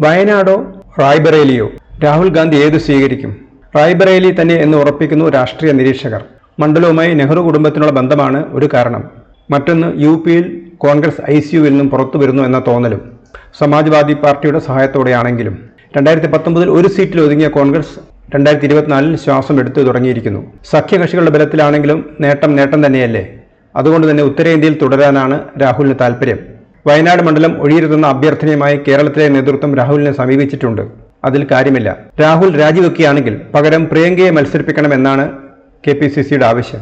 വയനാടോ റായ്ബറേലിയോ? രാഹുൽ ഗാന്ധി ഏതു സ്വീകരിക്കും? റായ്ബറേലി തന്നെ എന്ന് ഉറപ്പിക്കുന്നു രാഷ്ട്രീയ നിരീക്ഷകർ. മണ്ഡലവുമായി നെഹ്റു കുടുംബത്തിനുള്ള ബന്ധമാണ് ഒരു കാരണം. മറ്റൊന്ന് UP-യിൽ കോൺഗ്രസ് ICUവിൽ നിന്നും പുറത്തു വരുന്നു എന്ന തോന്നലും സമാജ്വാദി പാർട്ടിയുടെ സഹായത്തോടെയാണെങ്കിലും. 2019 ഒരു സീറ്റിൽ ഒതുങ്ങിയ കോൺഗ്രസ് 2024 ശ്വാസം എടുത്തു തുടങ്ങിയിരിക്കുന്നു. സഖ്യകക്ഷികളുടെ ബലത്തിലാണെങ്കിലും നേട്ടം തന്നെയല്ലേ. അതുകൊണ്ട് തന്നെ ഉത്തരേന്ത്യയിൽ തുടരാനാണ് രാഹുലിന് താൽപ്പര്യം. വയനാട് മണ്ഡലം ഒഴിയരുതെന്ന അഭ്യർത്ഥനയുമായി കേരളത്തിലെ നേതൃത്വം രാഹുലിനെ സമീപിച്ചിട്ടുണ്ട്. അതിൽ കാര്യമില്ല. രാഹുൽ രാജിവെക്കുകയാണെങ്കിൽ പകരം പ്രിയങ്കയെ മത്സരിപ്പിക്കണമെന്നാണ് KPCCയുടെ ആവശ്യം.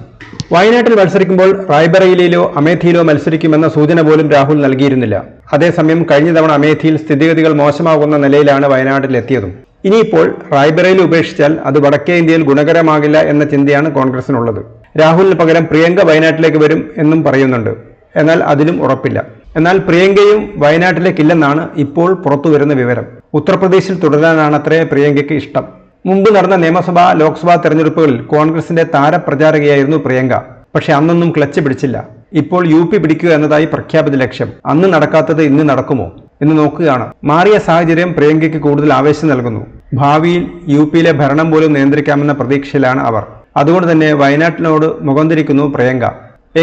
വയനാട്ടിൽ മത്സരിക്കുമ്പോൾ റായ്ബറേലിയിലോ അമേഠിയിലോ മത്സരിക്കുമെന്ന സൂചന പോലും രാഹുൽ നൽകിയിരുന്നില്ല. അതേസമയം കഴിഞ്ഞ തവണ അമേഠിയിൽ സ്ഥിതിഗതികൾ മോശമാകുന്ന നിലയിലാണ് വയനാട്ടിലെത്തിയതും. ഇനിയിപ്പോൾ റായ്ബറേലി ഉപേക്ഷിച്ചാൽ അത് വടക്കേ ഇന്ത്യയിൽ ഗുണകരമാകില്ല എന്ന ചിന്തയാണ് കോൺഗ്രസിനുള്ളത്. രാഹുലിന് പകരം പ്രിയങ്ക വയനാട്ടിലേക്ക് വരും എന്നും പറയുന്നുണ്ട്. എന്നാൽ അതിലും ഉറപ്പില്ല. എന്നാൽ പ്രിയങ്കയും വയനാട്ടിലേക്കില്ലെന്നാണ് ഇപ്പോൾ പുറത്തുവരുന്ന വിവരം. ഉത്തർപ്രദേശിൽ തുടരാനാണത്രേ പ്രിയങ്കയ്ക്ക് ഇഷ്ടം. മുമ്പ് നടന്ന നിയമസഭാ ലോക്സഭാ തെരഞ്ഞെടുപ്പുകളിൽ കോൺഗ്രസിന്റെ താരപ്രചാരകയായിരുന്നു പ്രിയങ്ക. പക്ഷെ അന്നൊന്നും ക്ലച്ച് പിടിച്ചില്ല. ഇപ്പോൾ UP പിടിക്കുക എന്നതായി പ്രഖ്യാപിത ലക്ഷ്യം. അന്ന് നടക്കാത്തത് ഇന്ന് നടക്കുമോ എന്ന് നോക്കുകയാണ്. മാറിയ സാഹചര്യം പ്രിയങ്കയ്ക്ക് കൂടുതൽ ആവേശം നൽകുന്നു. ഭാവിയിൽ UP-യിലെ ഭരണം പോലും നിയന്ത്രിക്കാമെന്ന പ്രതീക്ഷയിലാണ് അവർ. അതുകൊണ്ട് തന്നെ വയനാട്ടിനോട് മുഖം തിരിക്കുന്നു പ്രിയങ്ക.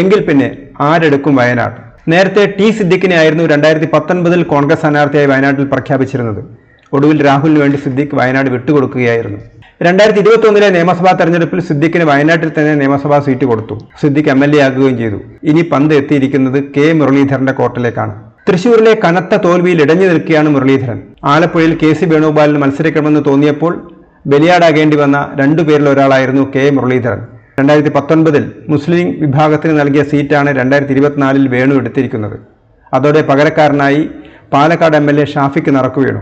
എങ്കിൽ പിന്നെ ആരെടുക്കും വയനാട്? നേരത്തെ സിദ്ദിഖിനെ ആയിരുന്നു 2019 കോൺഗ്രസ് സ്ഥാനാർത്ഥിയായി വയനാട്ടിൽ പ്രഖ്യാപിച്ചിരുന്നത്. ഒടുവിൽ രാഹുലിന് വേണ്ടി സിദ്ദിഖ് വയനാട് വിട്ടുകൊടുക്കുകയായിരുന്നു. 2021 നിയമസഭാ തെരഞ്ഞെടുപ്പിൽ സിദ്ദിഖിന് വയനാട്ടിൽ തന്നെ നിയമസഭാ സീറ്റ് കൊടുത്തു. സിദ്ദിഖ് MLA ആകുകയും ചെയ്തു. ഇനി പന്ത് എത്തിയിരിക്കുന്നത് K മുരളീധരന്റെ കോർട്ടിലേക്കാണ്. തൃശൂരിലെ കനത്ത തോൽവിയിൽ ഇടഞ്ഞു നിൽക്കുകയാണ് മുരളീധരൻ. ആലപ്പുഴയിൽ KC വേണുഗോപാലിന് മത്സരിക്കണമെന്ന് തോന്നിയപ്പോൾ ബലിയാടാകേണ്ടി വന്ന രണ്ടുപേരിൽ ഒരാളായിരുന്നു K മുരളീധരൻ. 2019 മുസ്ലിം വിഭാഗത്തിന് നൽകിയ സീറ്റാണ് 2024 വേണു എടുത്തിരിക്കുന്നത്. അതോടെ പകരക്കാരനായി പാലക്കാട് MLA ഷാഫിക്ക് നറുക്കു വീണു.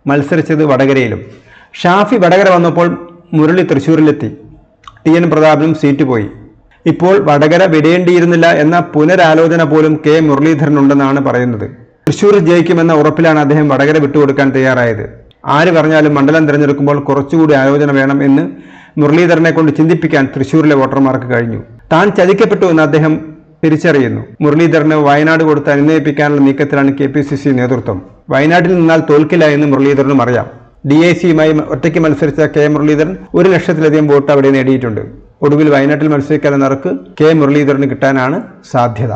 മത്സരിച്ചത് വടകരയിലും. ഷാഫി വടകര വന്നപ്പോൾ മുരളി തൃശ്ശൂരിലെത്തി. TN പ്രതാപനും സീറ്റ് പോയി. ഇപ്പോൾ വടകര വിടേണ്ടിയിരുന്നില്ല എന്ന പുനരാലോചന പോലും K മുരളീധരനുണ്ടെന്നാണ് പറയുന്നത്. തൃശ്ശൂരിൽ ജയിക്കുമെന്ന ഉറപ്പിലാണ് അദ്ദേഹം വടകര വിട്ടുകൊടുക്കാൻ തയ്യാറായത്. ആര് പറഞ്ഞാലും മണ്ഡലം തിരഞ്ഞെടുക്കുമ്പോൾ കുറച്ചുകൂടി ആലോചന വേണം എന്ന് മുരളീധരനെ കൊണ്ട് ചിന്തിപ്പിക്കാൻ തൃശ്ശൂരിലെ വോട്ടർമാർക്ക് കഴിഞ്ഞു. താൻ ചതിക്കപ്പെട്ടു എന്ന് അദ്ദേഹം തിരിച്ചറിയുന്നു. മുരളീധരന് വയനാട് കൊടുത്ത് അനുനയിപ്പിക്കാനുള്ള നീക്കത്തിലാണ് KPCC നേതൃത്വം. വയനാട്ടിൽ നിന്നാൽ തോൽക്കില്ല എന്ന് മുരളീധരനും അറിയാം. DIC-യുമായി ഒറ്റയ്ക്ക് മത്സരിച്ച K മുരളീധരൻ 1 ലക്ഷത്തിലധികം വോട്ട് അവിടെ നേടിയിട്ടുണ്ട്. ഒടുവിൽ വയനാട്ടിൽ മത്സരിക്കാനുള്ള നറുക്ക് K മുരളീധരന് കിട്ടാനാണ് സാധ്യത.